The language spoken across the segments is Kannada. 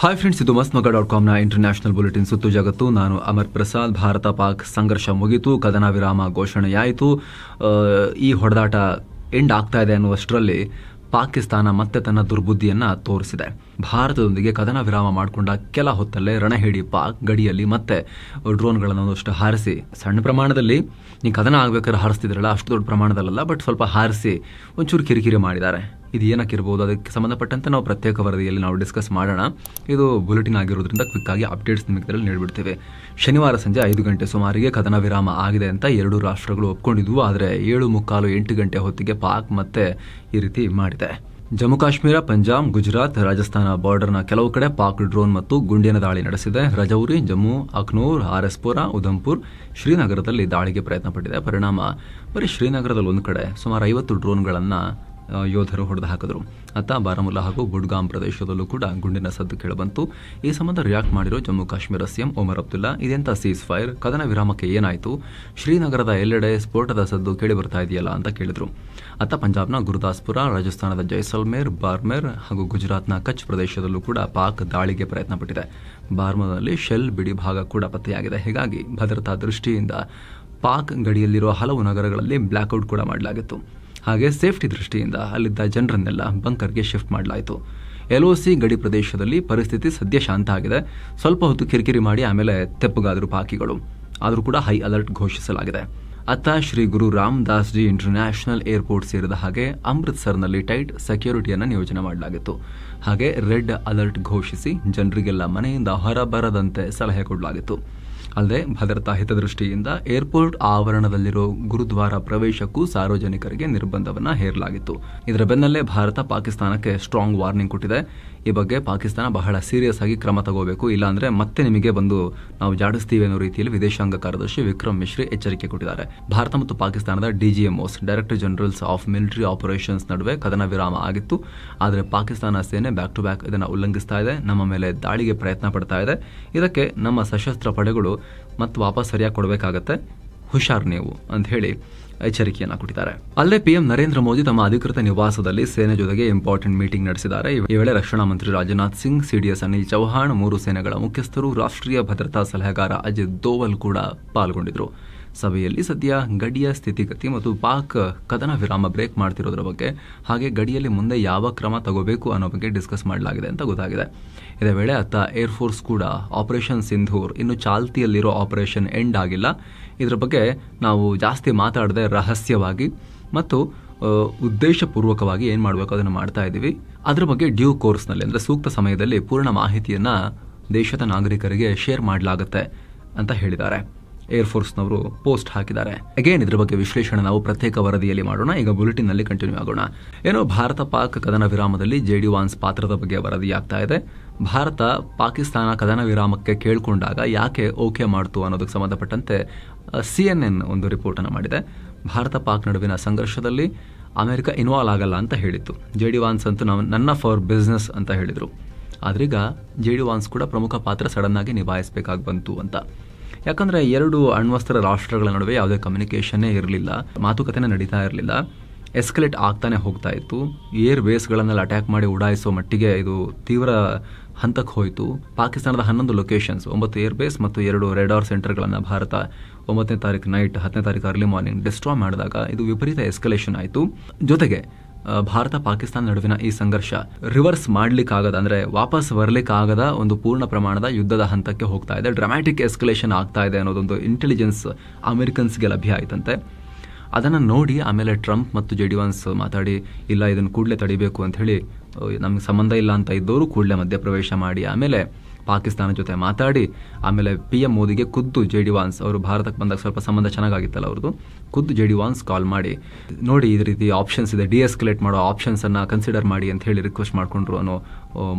ಹಾಯ್ ಫ್ರೆಂಡ್ಸ್, ಇದು ಮಸ್ತ್ಮಗ.ಕಾಮ್ನ ಇಂಟರ್ನ್ಯಾಷನಲ್ ಬುಲೆಟಿನ್ ಸುತ್ತು ಜಗತ್ತು. ನಾನು ಅಮರ್ ಪ್ರಸಾದ್. ಭಾರತ ಪಾಕ್ ಸಂಘರ್ಷ ಮುಗಿತು, ಕದನ ವಿರಾಮ ಘೋಷಣೆಯಾಯಿತು. ಈ ಹೊಡೆದಾಟ ಎಂಡ್ ಆಗ್ತಾ ಇದೆ ಅನ್ನುವಷ್ಟರಲ್ಲಿ ಪಾಕಿಸ್ತಾನ ಮತ್ತೆ ತನ್ನ ದುರ್ಬುದ್ಧಿಯನ್ನ ತೋರಿಸಿದೆ. ಭಾರತದೊಂದಿಗೆ ಕದನ ವಿರಾಮ ಮಾಡಿಕೊಂಡ ಕೆಲ ಹೊತ್ತಲ್ಲೇ ರಣಹೇಡಿ ಪಾಕ್ ಗಡಿಯಲ್ಲಿ ಮತ್ತೆ ಡ್ರೋನ್ಗಳನ್ನು ಒಂದಷ್ಟು ಹಾರಿಸಿ, ಸಣ್ಣ ಪ್ರಮಾಣದಲ್ಲಿ ನೀವು ಕದನ ಆಗ್ಬೇಕಾದ್ರೆ ಹಾರಿಸ್ತಿದ್ರಲ್ಲ, ಅಷ್ಟು ದೊಡ್ಡ ಪ್ರಮಾಣದಲ್ಲ, ಬಟ್ ಸ್ವಲ್ಪ ಹಾರಿಸಿ ಒಂಚೂರು ಕಿರಿಕಿರಿ ಮಾಡಿದ್ದಾರೆ. ಇದು ಏನಕ್ಕಿರ್ಬೋದು, ಅದಕ್ಕೆ ಸಂಬಂಧಪಟ್ಟಂತೆ ನಾವು ಪ್ರತ್ಯೇಕ ವರದಿಯಲ್ಲಿ ನಾವು ಡಿಸ್ಕಸ್ ಮಾಡೋಣ. ಇದು ಬುಲೆಟಿನ್ ಆಗಿರೋದ್ರಿಂದ ಕ್ವಿಕ್ ಆಗಿ ಅಪ್ಡೇಟ್ಸ್ ನಿಮಗೆ ಇದರಲ್ಲಿ ನೀಡಿಬಿಡ್ತೇವೆ. ಶನಿವಾರ ಸಂಜೆ 5 ಗಂಟೆ ಸುಮಾರಿಗೆ ಕದನ ವಿರಾಮ ಆಗಿದೆ ಅಂತ ಎರಡೂ ರಾಷ್ಟ್ರಗಳು ಒಪ್ಕೊಂಡಿದ್ವು. ಆದರೆ 7:45 8 ಗಂಟೆ ಹೊತ್ತಿಗೆ ಪಾಕ್ ಮತ್ತೆ ಈ ರೀತಿ ಮಾಡಿದೆ. ಜಮ್ಮು ಕಾಶ್ಮೀರ, ಪಂಜಾಬ್, ಗುಜರಾತ್, ರಾಜಸ್ಥಾನ ಬಾರ್ಡರ್ನ ಕೆಲವು ಕಡೆ ಪಾಕ್ ಡ್ರೋನ್ ಮತ್ತು ಗುಂಡಿನ ದಾಳಿ ನಡೆಸಿದೆ. ರಜೌರಿ, ಜಮ್ಮು, ಅಖ್ನೂರ್, ಆರ್ಎಸ್ಪುರ, ಉಧಂಪುರ್, ಶ್ರೀನಗರದಲ್ಲಿ ದಾಳಿಗೆ ಪ್ರಯತ್ನ ಪಟ್ಟಿದೆ. ಪರಿಣಾಮ ಬರೀ ಶ್ರೀನಗರದಲ್ಲಿ ಒಂದು ಕಡೆ ಸುಮಾರು 50 ಡ್ರೋನ್ಗಳನ್ನು ಯೋಧರು ಹೊಡೆದು ಹಾಕಿದ್ರು. ಅತ್ತ ಬಾರಾಮುಲ್ಲಾ ಹಾಗೂ ಬುಡ್ಗಾಮ್ ಪ್ರದೇಶದಲ್ಲೂ ಕೂಡ ಗುಂಡಿನ ಸದ್ದು ಕೇಳಬಂತು. ಈ ಸಂಬಂಧ ರಿಯಾಕ್ಟ್ ಮಾಡಿರೋ ಜಮ್ಮು ಕಾಶ್ಮೀರ ಸಿಎಂ ಒಮರ್ ಅಬ್ದುಲ್ಲಾ, ಇದೆಂತ ಸೀಸ್ ಫೈರ್, ಕದನ ವಿರಾಮಕ್ಕೆ ಏನಾಯಿತು, ಶ್ರೀನಗರದ ಎಲ್ಲೆಡೆ ಸ್ಫೋಟದ ಸದ್ದು ಕೇಳಿ ಬರ್ತಾ ಇದೆಯಲ್ಲ ಅಂತ ಕೇಳಿದ್ರು. ಅತ್ತ ಪಂಜಾಬ್ನ ಗುರುದಾಸ್ಪುರ, ರಾಜಸ್ಥಾನದ ಜೈಸಲ್ಮೇರ್, ಬಾರ್ಮೇರ್ ಹಾಗೂ ಗುಜರಾತ್ನ ಕಚ್ ಪ್ರದೇಶದಲ್ಲೂ ಕೂಡ ಪಾಕ್ ದಾಳಿಗೆ ಪ್ರಯತ್ನ ಪಟ್ಟಿದೆ. ಬಾರ್ಮರ್ನಲ್ಲಿ ಶೆಲ್ ಬಿಡಿ ಭಾಗ ಕೂಡ ಪತ್ತೆಯಾಗಿದೆ. ಹೀಗಾಗಿ ಭದ್ರತಾ ದೃಷ್ಟಿಯಿಂದ ಪಾಕ್ ಗಡಿಯಲ್ಲಿರುವ ಹಲವು ನಗರಗಳಲ್ಲಿ ಬ್ಲ್ಯಾಕ್ಔಟ್ ಕೂಡ ಮಾಡಲಾಗಿತ್ತು. ಹಾಗೆ ಸೇಫ್ಟಿ ದೃಷ್ಟಿಯಿಂದ ಅಲ್ಲಿದ್ದ ಜನರನ್ನೆಲ್ಲ ಬಂಕರ್ಗೆ ಶಿಫ್ಟ್ ಮಾಡಲಾಯಿತು. LOC ಗಡಿ ಪ್ರದೇಶದಲ್ಲಿ ಪರಿಸ್ಥಿತಿ ಸದ್ಯ ಶಾಂತ ಆಗಿದೆ. ಸ್ವಲ್ಪ ಹೊತ್ತು ಕಿರಿಕಿರಿ ಮಾಡಿ ಆಮೇಲೆ ತೆಪ್ಪಗಾದರು ಪಾಕಿಗಳು. ಆದರೂ ಕೂಡ ಹೈ ಅಲರ್ಟ್ ಘೋಷಿಸಲಾಗಿದೆ. ಅತ್ತ ಶ್ರೀ ಗುರು ರಾಮದಾಸ್ ಜಿ ಇಂಟರ್ನ್ಯಾಷನಲ್ ಏರ್ಪೋರ್ಟ್ ಸೇರಿದ ಹಾಗೆ ಅಮೃತ್ಸರ್ನಲ್ಲಿ ಟೈಟ್ ಸೆಕ್ಯೂರಿಟಿಯನ್ನು ನಿಯೋಜನೆ ಮಾಡಲಾಗಿತ್ತು. ಹಾಗೆ ರೆಡ್ ಅಲರ್ಟ್ ಘೋಷಿಸಿ ಜನರಿಗೆಲ್ಲ ಮನೆಯಿಂದ ಹೊರಬರದಂತೆ ಸಲಹೆ ಕೊಡಲಾಗಿತ್ತು. ಅಲ್ಲದೆ ಭದ್ರತಾ ಹಿತದೃಷ್ಟಿಯಿಂದ ಏರ್ಪೋರ್ಟ್ ಆವರಣದಲ್ಲಿರೋ ಗುರುದ್ವಾರ ಪ್ರವೇಶಕ್ಕೂ ಸಾರ್ವಜನಿಕರಿಗೆ ನಿರ್ಬಂಧವನ್ನು ಹೇರಲಾಗಿತ್ತು. ಇದರ ಬೆನ್ನಲ್ಲೇ ಭಾರತ ಪಾಕಿಸ್ತಾನಕ್ಕೆ ಸ್ಟ್ರಾಂಗ್ ವಾರ್ನಿಂಗ್ ಕೊಟ್ಟಿದೆ. ಈ ಬಗ್ಗೆ ಪಾಕಿಸ್ತಾನ ಬಹಳ ಸೀರಿಯಸ್ ಆಗಿ ಕ್ರಮ ತಗೋಬೇಕು, ಇಲ್ಲಾಂದ್ರೆ ಮತ್ತೆ ನಿಮಗೆ ಬಂದು ನಾವು ಜಾಡಿಸ್ತೀವಿ ಅನ್ನೋ ರೀತಿಯಲ್ಲಿ ವಿದೇಶಾಂಗ ಕಾರ್ಯದರ್ಶಿ ವಿಕ್ರಮ್ ಮಿಶ್ರಿ ಎಚ್ಚರಿಕೆ ಕೊಟ್ಟಿದ್ದಾರೆ. ಭಾರತ ಮತ್ತು ಪಾಕಿಸ್ತಾನದ DGMOs director generals of military operations ನಡುವೆ ಕದನ ವಿರಾಮ ಆಗಿತ್ತು. ಆದರೆ ಪಾಕಿಸ್ತಾನ ಸೇನೆ ಬ್ಯಾಕ್ ಟು ಬ್ಯಾಕ್ ಇದನ್ನು ಉಲ್ಲಂಘಿಸ್ತಾ ಇದೆ, ನಮ್ಮ ಮೇಲೆ ದಾಳಿಗೆ ಪ್ರಯತ್ನ ಪಡ್ತಾ ಇದೆ. ಇದಕ್ಕೆ ನಮ್ಮ ಸಶಸ್ತ್ರ ಪಡೆಗಳು ಮತ್ತೆ ವಾಪಸ್ ಸರಿಯಾಗಿ ಕೊಡಬೇಕಾಗತ್ತೆ, ಹುಷಾರ್ ನೀವು ಅಂತ ಹೇಳಿ ಎಚ್ಚರಿಕೆಯನ್ನ ಕೊಟ್ಟಿದ್ದಾರೆ. ಅಲ್ಲದೆ PM ನರೇಂದ್ರ ಮೋದಿ ತಮ್ಮ ಅಧಿಕೃತ ನಿವಾಸದಲ್ಲಿ ಸೇನೆ ಜೊತೆಗೆ ಇಂಪಾರ್ಟೆಂಟ್ ಮೀಟಿಂಗ್ ನಡೆಸಿದ್ದಾರೆ. ಈ ವೇಳೆ ರಕ್ಷಣಾ ಮಂತ್ರಿ ರಾಜನಾಥ್ ಸಿಂಗ್, CDS ಅನಿಲ್ ಚೌಹಾಣ್, 3 ಸೇನೆಗಳ ಮುಖ್ಯಸ್ಥರು, ರಾಷ್ಟ್ರೀಯ ಭದ್ರತಾ ಸಲಹೆಗಾರ ಅಜಿತ್ ದೋವಲ್ ಕೂಡ ಪಾಲ್ಗೊಂಡಿದ್ರು. ಸಭೆಯಲ್ಲಿ ಸದ್ಯ ಗಡಿಯ ಸ್ಥಿತಿಗತಿ ಮತ್ತು ಪಾಕ್ ಕದನ ವಿರಾಮ ಬ್ರೇಕ್ ಮಾಡ್ತಿರೋದ್ರ ಬಗ್ಗೆ, ಹಾಗೆ ಗಡಿಯಲ್ಲಿ ಮುಂದೆ ಯಾವ ಕ್ರಮ ತಗೋಬೇಕು ಅನ್ನೋ ಬಗ್ಗೆ ಡಿಸ್ಕಸ್ ಮಾಡಲಾಗಿದೆ ಅಂತ ಗೊತ್ತಾಗಿದೆ. ಇದೇ ವೇಳೆ ಅತ್ತ ಏರ್ಫೋರ್ಸ್ ಕೂಡ ಆಪರೇಷನ್ ಸಿಂಧೂರ್ ಇನ್ನು ಚಾಲ್ತಿಯಲ್ಲಿರೋ ಆಪರೇಷನ್ ಎಂಡ್ ಆಗಿಲ್ಲ, ಇದರ ಬಗ್ಗೆ ನಾವು ಜಾಸ್ತಿ ಮಾತಾಡದೆ ರಹಸ್ಯವಾಗಿ ಮತ್ತು ಉದ್ದೇಶಪೂರ್ವಕವಾಗಿ ಏನು ಮಾಡಬೇಕು ಅದನ್ನು ಮಾಡ್ತಾ ಇದ್ದೀವಿ. ಅದರ ಬಗ್ಗೆ ಡ್ಯೂ ಕೋರ್ಸ್ನಲ್ಲಿ ಅಂದರೆ ಸೂಕ್ತ ಸಮಯದಲ್ಲಿ ಪೂರ್ಣ ಮಾಹಿತಿಯನ್ನ ದೇಶದ ನಾಗರಿಕರಿಗೆ ಶೇರ್ ಮಾಡಲಾಗುತ್ತೆ ಅಂತ ಹೇಳಿದ್ದಾರೆ. ಏರ್ಫೋರ್ಸ್ನವರು ಪೋಸ್ಟ್ ಹಾಕಿದ್ದಾರೆ. ಅಗೇನ್ ಇದರ ಬಗ್ಗೆ ವಿಶ್ಲೇಷಣೆ ನಾವು ಪ್ರತ್ಯೇಕ ವರದಿಯಲ್ಲಿ ಮಾಡೋಣ. ಈಗ ಬುಲೆಟಿನ್ ನಲ್ಲಿ ಕಂಟಿನ್ಯೂ ಆಗೋಣ. ಏನೋ ಭಾರತ ಪಾಕ್ ಕದನ ವಿರಾಮದಲ್ಲಿ JD ವಾನ್ಸ್ ಪಾತ್ರದ ಬಗ್ಗೆ ವರದಿಯಾಗ್ತಾ ಇದೆ. ಭಾರತ ಪಾಕಿಸ್ತಾನ ಕದನ ವಿರಾಮಕ್ಕೆ ಕೇಳಿಕೊಂಡಾಗ ಯಾಕೆ ಓಕೆ ಮಾಡ್ತು ಅನ್ನೋದಕ್ಕೆ ಸಂಬಂಧಪಟ್ಟಂತೆ CNN ಒಂದು ರಿಪೋರ್ಟ್ ಅನ್ನು ಮಾಡಿದೆ. ಭಾರತ ಪಾಕ್ ನಡುವಿನ ಸಂಘರ್ಷದಲ್ಲಿ ಅಮೆರಿಕ ಇನ್ವಾಲ್ವ್ ಆಗಲ್ಲ ಅಂತ ಹೇಳಿತ್ತು. JD ವಾನ್ಸ್ ಅಂತೂ ನನ್ನ ಫಾರ್ ಬಿಸ್ನೆಸ್ ಅಂತ ಹೇಳಿದ್ರು. ಆದ್ರೀಗ JD ವಾನ್ಸ್ ಕೂಡ ಪ್ರಮುಖ ಪಾತ್ರ ಸಡನ್ ಆಗಿ ನಿಭಾಯಿಸಬೇಕಾಗಿ ಬಂತು ಅಂತ. ಯಾಕಂದ್ರೆ 2 ಅಣ್ವಸ್ತ್ರ ರಾಷ್ಟ್ರಗಳ ನಡುವೆ ಯಾವುದೇ ಕಮ್ಯುನಿಕೇಷನ್ನೇ ಇರಲಿಲ್ಲ, ಮಾತುಕತೆನೇ ನಡೀತಾ ಇರಲಿಲ್ಲ, ಎಸ್ಕಲೇಟ್ ಆಗ್ತಾನೆ ಹೋಗ್ತಾ ಇತ್ತು. ಏರ್ ಬೇಸ್ಗಳನ್ನೆಲ್ಲ ಅಟ್ಯಾಕ್ ಮಾಡಿ ಉಡಾಯಿಸೋ ಮಟ್ಟಿಗೆ ಇದು ತೀವ್ರ ಹಂತಕ್ಕೆ ಹೋಯಿತು. ಪಾಕಿಸ್ತಾನದ 11 ಲೊಕೇಶನ್ಸ್, 9 ಏರ್ ಬೇಸ್ ಮತ್ತು 2 ರೆಡಾರ್ ಸೆಂಟರ್ಗಳನ್ನು ಭಾರತ 9ನೇ ತಾರೀಕು ನೈಟ್ 10ನೇ ತಾರೀಕು ಅರ್ಲಿ ಮಾರ್ನಿಂಗ್ ಡಿಸ್ಟ್ರಾಯ್ ಮಾಡಿದಾಗ ಇದು ವಿಪರೀತ ಎಸ್ಕಲೇಷನ್ ಆಯಿತು. ಜೊತೆಗೆ ಭಾರತ ಪಾಕಿಸ್ತಾನ ನಡುವಿನ ಈ ಸಂಘರ್ಷ ರಿವರ್ಸ್ ಮಾಡ್ಲಿಕ್ಕಾಗದ, ಅಂದ್ರೆ ವಾಪಸ್ ಬರ್ಲಿಕ್ಕಾಗದ ಒಂದು ಪೂರ್ಣ ಪ್ರಮಾಣದ ಯುದ್ಧದ ಹಂತಕ್ಕೆ ಹೋಗ್ತಾ ಇದೆ. ಡ್ರಾಮ್ಯಾಟಿಕ್ ಎಸ್ಕಲೇಷನ್ ಆಗ್ತಾ ಇದೆ ಅನ್ನೋದೊಂದು ಇಂಟೆಲಿಜೆನ್ಸ್ ಅಮೆರಿಕನ್ಸ್ಗೆ ಲಭ್ಯ ಆಯ್ತಂತೆ. ಅದನ್ನು ನೋಡಿ ಆಮೇಲೆ ಟ್ರಂಪ್ ಮತ್ತು JD ವಾನ್ಸ್ ಮಾತಾಡಿ, ಇಲ್ಲ ಇದನ್ನು ಕೂಡಲೇ ತಡಿಬೇಕು ಅಂತ ಹೇಳಿ, ನಮ್ಗೆ ಸಂಬಂಧ ಇಲ್ಲ ಅಂತ ಇದ್ದವರು ಕೂಡಲೇ ಮಧ್ಯಪ್ರವೇಶ ಮಾಡಿ ಆಮೇಲೆ ಪಾಕಿಸ್ತಾನ ಜೊತೆ ಮಾತಾಡಿ ಆಮೇಲೆ PM ಮೋದಿಗೆ ಖುದ್ದು JD ವಾನ್ಸ್ ಅವರು ಭಾರತಕ್ಕೆ ಬಂದಾಗ ಸ್ವಲ್ಪ ಸಂಬಂಧ ಚೆನ್ನಾಗಿತ್ತಲ್ಲ ಅವ್ರದ್ದು, ಖುದ್ದು JD ವಾನ್ಸ್ ಕಾಲ್ ಮಾಡಿ ನೋಡಿ ಈ ರೀತಿ ಆಪ್ಷನ್ಸ್ ಇದೆ, ಡಿಎಸ್ಕಲೇಟ್ ಮಾಡೋ ಆಪ್ಷನ್ಸ್ ಅನ್ನ ಕನ್ಸಿಡರ್ ಮಾಡಿ ಅಂತ ಹೇಳಿ ರಿಕ್ವೆಸ್ಟ್ ಮಾಡ್ಕೊಂಡ್ರು ಅನ್ನೋ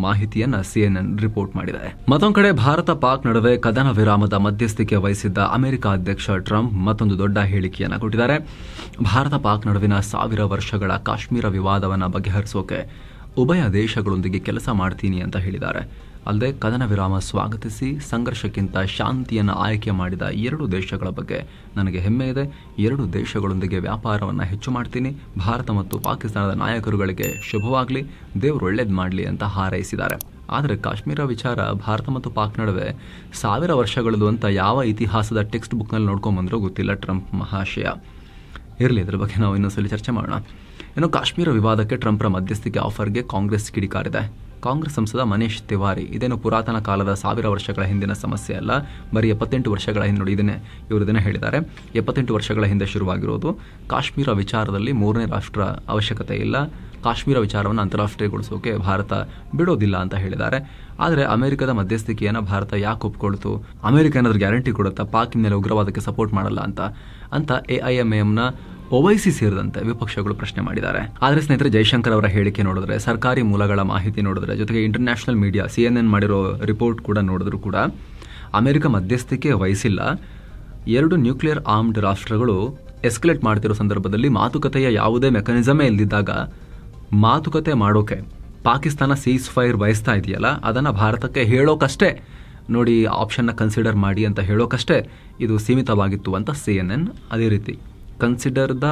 ಮಾಹಿತಿಯನ್ನ CNN ರಿಪೋರ್ಟ್ ಮಾಡಿದೆ. ಮತ್ತೊಂದು ಕಡೆ ಭಾರತ ಪಾಕ್ ನಡುವೆ ಕದನ ವಿರಾಮದ ಮಧ್ಯಸ್ಥಿಕೆ ವಹಿಸಿದ್ದ ಅಮೆರಿಕ ಅಧ್ಯಕ್ಷ ಟ್ರಂಪ್ ಮತ್ತೊಂದು ದೊಡ್ಡ ಹೇಳಿಕೆಯನ್ನ ಕೊಟ್ಟಿದ್ದಾರೆ. ಭಾರತ ಪಾಕ್ ನಡುವಿನ 1000 ವರ್ಷಗಳ ಕಾಶ್ಮೀರ ವಿವಾದವನ್ನ ಬಗೆಹರಿಸೋಕೆ ಉಭಯ ದೇಶಗಳೊಂದಿಗೆ ಕೆಲಸ ಮಾಡ್ತೀನಿ ಅಂತ ಹೇಳಿದ್ದಾರೆ. ಅಲ್ಲದೆ ಕದನ ವಿರಾಮ ಸ್ವಾಗತಿಸಿ ಸಂಘರ್ಷಕ್ಕಿಂತ ಶಾಂತಿಯನ್ನು ಆಯ್ಕೆ ಮಾಡಿದ 2 ದೇಶಗಳ ಬಗ್ಗೆ ನನಗೆ ಹೆಮ್ಮೆ ಇದೆ. 2 ದೇಶಗಳೊಂದಿಗೆ ವ್ಯಾಪಾರವನ್ನು ಹೆಚ್ಚು ಮಾಡ್ತೀನಿ. ಭಾರತ ಮತ್ತು ಪಾಕಿಸ್ತಾನದ ನಾಯಕರುಗಳಿಗೆ ಶುಭವಾಗಲಿ, ದೇವರು ಒಳ್ಳೇದು ಮಾಡಲಿ ಅಂತ ಹಾರೈಸಿದ್ದಾರೆ. ಆದರೆ ಕಾಶ್ಮೀರ ವಿಚಾರ ಭಾರತ ಮತ್ತು ಪಾಕ್ ನಡುವೆ 1000 ವರ್ಷಗಳದು ಅಂತ ಯಾವ ಇತಿಹಾಸದ ಟೆಕ್ಸ್ಟ್ ಬುಕ್ನಲ್ಲಿ ನೋಡ್ಕೊಂಬಂದ್ರೂ ಗೊತ್ತಿಲ್ಲ ಟ್ರಂಪ್ ಮಹಾಶಯ. ಇರಲಿ, ಇದ್ರ ಬಗ್ಗೆ ನಾವು ಇನ್ನೊಂದ್ಸಲಿ ಚರ್ಚೆ ಮಾಡೋಣ. ಇನ್ನು ಕಾಶ್ಮೀರ ವಿವಾದಕ್ಕೆ ಟ್ರಂಪ್ರ ಮಧ್ಯಸ್ಥಿಕೆ ಆಫರ್ಗೆ ಕಾಂಗ್ರೆಸ್ ಕಿಡಿಕಾರಿದೆ. ಕಾಂಗ್ರೆಸ್ ಸಂಸದ ಮನೀಶ್ ತಿವಾರಿ ಇದೇನು ಪುರಾತನ ಕಾಲದ 1000 ವರ್ಷಗಳ ಹಿಂದಿನ ಸಮಸ್ಯೆ ಅಲ್ಲ, ಬರೀ 78 ವರ್ಷಗಳ ಹಿಂದೆ ಇವರು ಇದನ್ನು ಹೇಳಿದ್ದಾರೆ. 78 ವರ್ಷಗಳ ಹಿಂದೆ ಶುರುವಾಗಿರೋದು. ಕಾಶ್ಮೀರ ವಿಚಾರದಲ್ಲಿ 3ನೇ ರಾಷ್ಟ್ರ ಅವಶ್ಯಕತೆ ಇಲ್ಲ, ಕಾಶ್ಮೀರ ವಿಚಾರವನ್ನು ಅಂತಾರಾಷ್ಟ್ರೀಯಗೊಳಿಸೋಕೆ ಭಾರತ ಬಿಡೋದಿಲ್ಲ ಅಂತ ಹೇಳಿದ್ದಾರೆ. ಆದರೆ ಅಮೆರಿಕದ ಮಧ್ಯಸ್ಥಿಕೆಯನ್ನು ಭಾರತ ಯಾಕೆ ಒಪ್ಕೊಳ್ತು? ಅಮೆರಿಕ ಏನಾದರೂ ಗ್ಯಾರಂಟಿ ಕೊಡುತ್ತಾ ಪಾಕ್ ಮೇಲೆ ಉಗ್ರವಾದಕ್ಕೆ ಸಪೋರ್ಟ್ ಮಾಡಲ್ಲ ಅಂತ AIMMನ OIC ಸೇರಿದಂತೆ ವಿಪಕ್ಷಗಳು ಪ್ರಶ್ನೆ ಮಾಡಿದ್ದಾರೆ. ಆದರೆ ಸ್ನೇಹಿತರೆ, ಜೈಶಂಕರ್ ಅವರ ಹೇಳಿಕೆ ನೋಡಿದ್ರೆ, ಸರ್ಕಾರಿ ಮೂಲಗಳ ಮಾಹಿತಿ ನೋಡಿದ್ರೆ, ಜೊತೆಗೆ ಇಂಟರ್ನ್ಯಾಷನಲ್ ಮೀಡಿಯಾ CNN ಮಾಡಿರೋ ರಿಪೋರ್ಟ್ ಕೂಡ ನೋಡಿದ್ರು ಕೂಡ ಅಮೆರಿಕ ಮಧ್ಯಸ್ಥಿಕೆ ವಹಿಸಿಲ್ಲ. 2 ನ್ಯೂಕ್ಲಿಯರ್ ಆರ್ಮ್ಡ್ ರಾಷ್ಟ್ರಗಳು ಎಸ್ಕಲೇಟ್ ಮಾಡ್ತಿರೋ ಸಂದರ್ಭದಲ್ಲಿ ಮಾತುಕತೆಯ ಯಾವುದೇ ಮೆಕಾನಿಸಮೇ ಇಲ್ಲದಿದ್ದಾಗ ಮಾತುಕತೆ ಮಾಡೋಕೆ ಪಾಕಿಸ್ತಾನ ಸೀಸ್ ಫೈರ್ ಬಯಸ್ತಾ ಇದೆಯಲ್ಲ, ಅದನ್ನು ಭಾರತಕ್ಕೆ ಹೇಳೋಕಷ್ಟೇ, ನೋಡಿ ಆಪ್ಷನ್ನ ಕನ್ಸಿಡರ್ ಮಾಡಿ ಅಂತ ಹೇಳೋಕಷ್ಟೇ ಇದು ಸೀಮಿತವಾಗಿತ್ತು ಅಂತ CNN. ಅದೇ ರೀತಿ ಕನ್ಸಿಡರ್ ದ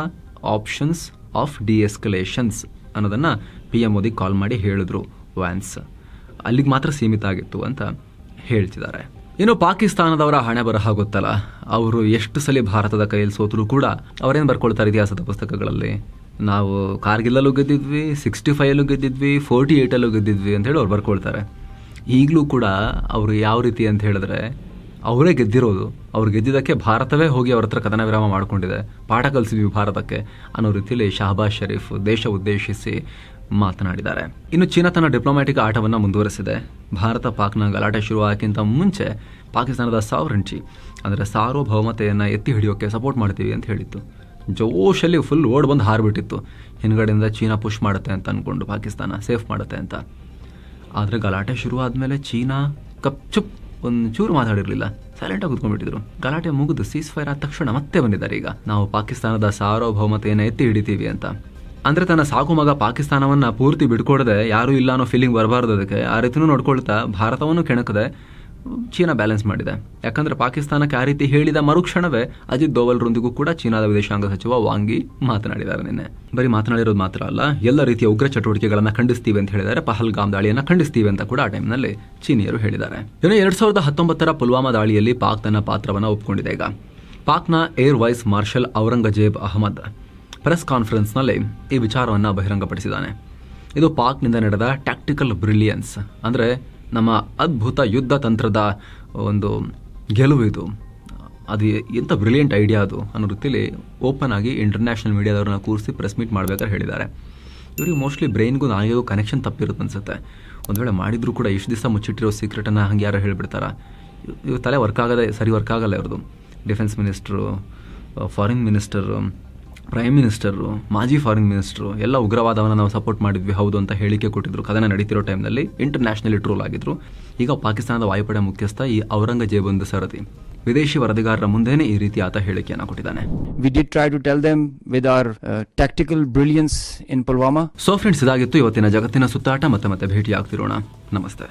ಆಪ್ಷನ್ಸ್ ಆಫ್ ಡಿಎಸ್ಕಲೇಷನ್ಸ್ ಅನ್ನೋದನ್ನು PM ಮೋದಿ ಕಾಲ್ ಮಾಡಿ ಹೇಳಿದ್ರು. ವ್ಯಾನ್ಸ್ ಅಲ್ಲಿಗೆ ಮಾತ್ರ ಸೀಮಿತ ಆಗಿತ್ತು ಅಂತ ಹೇಳ್ತಿದ್ದಾರೆ. ಇನ್ನು ಪಾಕಿಸ್ತಾನದವರ ಹಣೆ ಬರಹ ಗೊತ್ತಲ್ಲ, ಅವರು ಎಷ್ಟು ಸಲ ಭಾರತದ ಕೈಯಲ್ಲಿ ಸೋತರೂ ಕೂಡ ಅವರೇನು ಬರ್ಕೊಳ್ತಾರೆ ಇತಿಹಾಸದ ಪುಸ್ತಕಗಳಲ್ಲಿ, ನಾವು ಕಾರ್ಗಿಲ್ಲಲ್ಲೂ ಗೆದ್ದಿದ್ವಿ, 65 ಗೆದ್ದಿದ್ವಿ, 48 ಗೆದ್ದಿದ್ವಿ ಅಂತ ಹೇಳಿ ಅವ್ರು ಬರ್ಕೊಳ್ತಾರೆ. ಈಗಲೂ ಕೂಡ ಅವರು ಯಾವ ರೀತಿ ಅಂತ ಹೇಳಿದ್ರೆ, ಅವರೇ ಗೆದ್ದಿರೋದು, ಅವ್ರು ಗೆದ್ದಿದ್ದಕ್ಕೆ ಭಾರತವೇ ಹೋಗಿ ಅವ್ರ ಹತ್ರ ಕದನ ವಿರಾಮ ಮಾಡಿಕೊಂಡಿದೆ, ಪಾಠ ಕಲಿಸಿದ್ವಿ ಭಾರತಕ್ಕೆ ಅನ್ನೋ ರೀತಿಯಲ್ಲಿ ಶಹಬಾಜ್ ಶರೀಫ್ ದೇಶ ಉದ್ದೇಶಿಸಿ ಮಾತನಾಡಿದ್ದಾರೆ. ಇನ್ನು ಚೀನಾ ತನ್ನ ಡಿಪ್ಲೊಮ್ಯಾಟಿಕ್ ಆಟವನ್ನು ಮುಂದುವರೆಸಿದೆ. ಭಾರತ ಪಾಕ್ನ ಗಲಾಟೆ ಶುರುವಾಗಕ್ಕಿಂತ ಮುಂಚೆ ಪಾಕಿಸ್ತಾನದ ಸಾವರೆಂಟಿ ಅಂದರೆ ಸಾರ್ವಭೌಮತೆಯನ್ನು ಎತ್ತಿ ಹಿಡಿಯೋಕೆ ಸಪೋರ್ಟ್ ಮಾಡ್ತೀವಿ ಅಂತ ಹೇಳಿತ್ತು. ಜೋಶಲ್ಲಿ ಫುಲ್ ಓಡ್ ಬಂದು ಹಾರಿಬಿಟ್ಟಿತ್ತು, ಹಿಂದ್ಗಡೆಯಿಂದ ಚೀನಾ ಪುಷ್ ಮಾಡುತ್ತೆ ಅಂತ ಅಂದ್ಕೊಂಡು ಪಾಕಿಸ್ತಾನ ಸೇಫ್ ಮಾಡುತ್ತೆ ಅಂತ. ಆದರೆ ಗಲಾಟೆ ಶುರು ಆದಮೇಲೆ ಚೀನಾ ಕಪ್ಚುಪ್ ಒಂಚೂರು ಮಾತಾಡಿರಲಿಲ್ಲ, ಸೈಲೆಂಟಾಗಿ ಕೂತ್ಕೊಂಡ್ಬಿಟ್ಟಿದ್ರು. ಗಲಾಟೆ ಮುಗಿದು ಸೀಸ್ ಫೈರ್ ಆದ ತಕ್ಷಣ ಮತ್ತೆ ಬಂದಿದ್ದಾರೆ, ಈಗ ನಾವು ಪಾಕಿಸ್ತಾನದ ಸಾರ್ವಭೌಮತೆಯನ್ನು ಎತ್ತಿ ಹಿಡಿತೀವಿ ಅಂತ. ಅಂದರೆ ತನ್ನ ಸಾಕು ಮಗ ಪಾಕಿಸ್ತಾನವನ್ನು ಪೂರ್ತಿ ಬಿಡ್ಕೊಡದೆ ಯಾರೂ ಇಲ್ಲ ಅನ್ನೋ ಫೀಲಿಂಗ್ ಬರಬಾರ್ದು, ಅದಕ್ಕೆ ಆ ರೀತಿನೂ ನೋಡ್ಕೊಳ್ತಾ ಭಾರತವನ್ನು ಕೆಣಕದೆ ಚೀನಾ ಬ್ಯಾಲೆನ್ಸ್ ಮಾಡಿದೆ. ಯಾಕಂದ್ರೆ ಪಾಕಿಸ್ತಾನಕ್ಕೆ ಆ ರೀತಿ ಹೇಳಿದ ಮರುಕ್ಷಣವೇ ಅಜಿತ್ ದೋವಲ್ರೊಂದಿಗೂ ಕೂಡ ಚೀನಾದ ವಿದೇಶಾಂಗ ಸಚಿವ ವಾಂಗಿ ಮಾತನಾಡಿದ್ದಾರೆ. ನಿನ್ನೆ ಬರೀ ಮಾತನಾಡಿರೋದು ಮಾತ್ರ ಅಲ್ಲ, ಎಲ್ಲ ರೀತಿಯ ಉಗ್ರ ಚಟುವಟಿಕೆಗಳನ್ನು ಖಂಡಿಸ್ತೀವಿ ಅಂತ ಹೇಳಿದ್ದಾರೆ, ಪಹಲ್ಗಾಮ್ ದಾಳಿಯನ್ನು ಖಂಡಿಸ್ತೀವಿ ಅಂತ ಕೂಡ ಆ ಟೈಮ್ನಲ್ಲಿ ಚೀನಿಯರು ಹೇಳಿದ್ದಾರೆ. ಇನ್ನು 2019ರ ಪುಲ್ವಾಮಾ ದಾಳಿಯಲ್ಲಿ ಪಾಕ್ ತನ್ನ ಪಾತ್ರವನ್ನು ಒಪ್ಪಿಕೊಂಡಿದೆ. ಈಗ ಪಾಕ್ನ air vice marshal Aurangzeb Ahmed press ಕಾನ್ಫರೆನ್ಸ್ನಲ್ಲಿ ಈ ವಿಚಾರವನ್ನು ಬಹಿರಂಗಪಡಿಸಿದ್ದಾನೆ. ಇದು ಪಾಕ್ನಿಂದ ನಡೆದ ಟ್ಯಾಕ್ಟಿಕಲ್ ಬ್ರಿಲಿಯನ್ಸ್, ಅಂದರೆ ನಮ್ಮ ಅದ್ಭುತ ಯುದ್ಧ ತಂತ್ರದ ಒಂದು ಗೆಲುವು ಇದು, ಅದು ಎಂಥ ಬ್ರಿಲಿಯಂಟ್ ಐಡಿಯಾ ಅದು ಅನ್ನೋ ರೀತಿಯಲ್ಲಿ ಓಪನ್ ಆಗಿ ಇಂಟರ್ನ್ಯಾಷನಲ್ ಮೀಡಿಯಾದವ್ರನ್ನ ಕೂರಿಸಿ ಪ್ರೆಸ್ ಮೀಟ್ ಮಾಡಬೇಕಾದ್ರೆ ಹೇಳಿದ್ದಾರೆ. ಇವರಿಗೆ ಮೋಸ್ಟ್ಲಿ ಬ್ರೈನ್ಗೂ ನಾಯಿಗೂ ಕನೆಕ್ಷನ್ ತಪ್ಪಿರುತ್ತೆ ಅನ್ಸುತ್ತೆ. ಒಂದು ವೇಳೆ ಮಾಡಿದ್ರು ಕೂಡ ಇಷ್ಟು ದಿವಸ ಮುಚ್ಚಿಟ್ಟಿರೋ ಸೀಕ್ರೆಟನ್ನು ಹಂಗೆ ಯಾರು ಹೇಳಿಬಿಡ್ತಾರ. ಇವ್ರ ತಲೆ ಸರಿ ವರ್ಕ್ ಆಗಲ್ಲ ಇವ್ರದ್ದು. Defence minister, foreign minister, prime minister, ಮಾಜಿ ಫಾರಿನ್ ಮಿನಿಸ್ಟರು ಎಲ್ಲ ಉಗ್ರವಾದವನ್ನು ನಾವು ಸಪೋರ್ಟ್ ಮಾಡಿದ್ವಿ ಹೌದು ಅಂತ ಹೇಳಿಕೆ ಕೊಟ್ಟಿದ್ರು. ಕದನ ನಡೀತಿರೋ ಟೈಮ್ನಲ್ಲಿ ಇಂಟರ್ನ್ಯಾಷನಲಿ ಟ್ರೋಲ್ ಆಗಿದ್ರು. ಈಗ ಪಾಕಿಸ್ತಾನದ ವಾಯುಪಡೆ ಮುಖ್ಯಸ್ಥ ಈ ಔರಂಗಜೇಬ್ ಒಂದು ಸರದಿ ವಿದೇಶಿ ವರದಿಗಾರರ ಮುಂದೆನೇ ಈ ರೀತಿ ಆತ ಹೇಳಿಕೆಯನ್ನು ಕೊಟ್ಟಿದ್ದಾನೆ. We did try to tell them with our tactical brilliance in Pulwama. So friends, ಇದಾಗಿತ್ತು ಇವತ್ತಿನ ಜಗತ್ತಿನ ಸುತ್ತಾಟ. ಮತ್ತೆ ಭೇಟಿ ಆಗ್ತಿರೋಣ. ನಮಸ್ತೆ.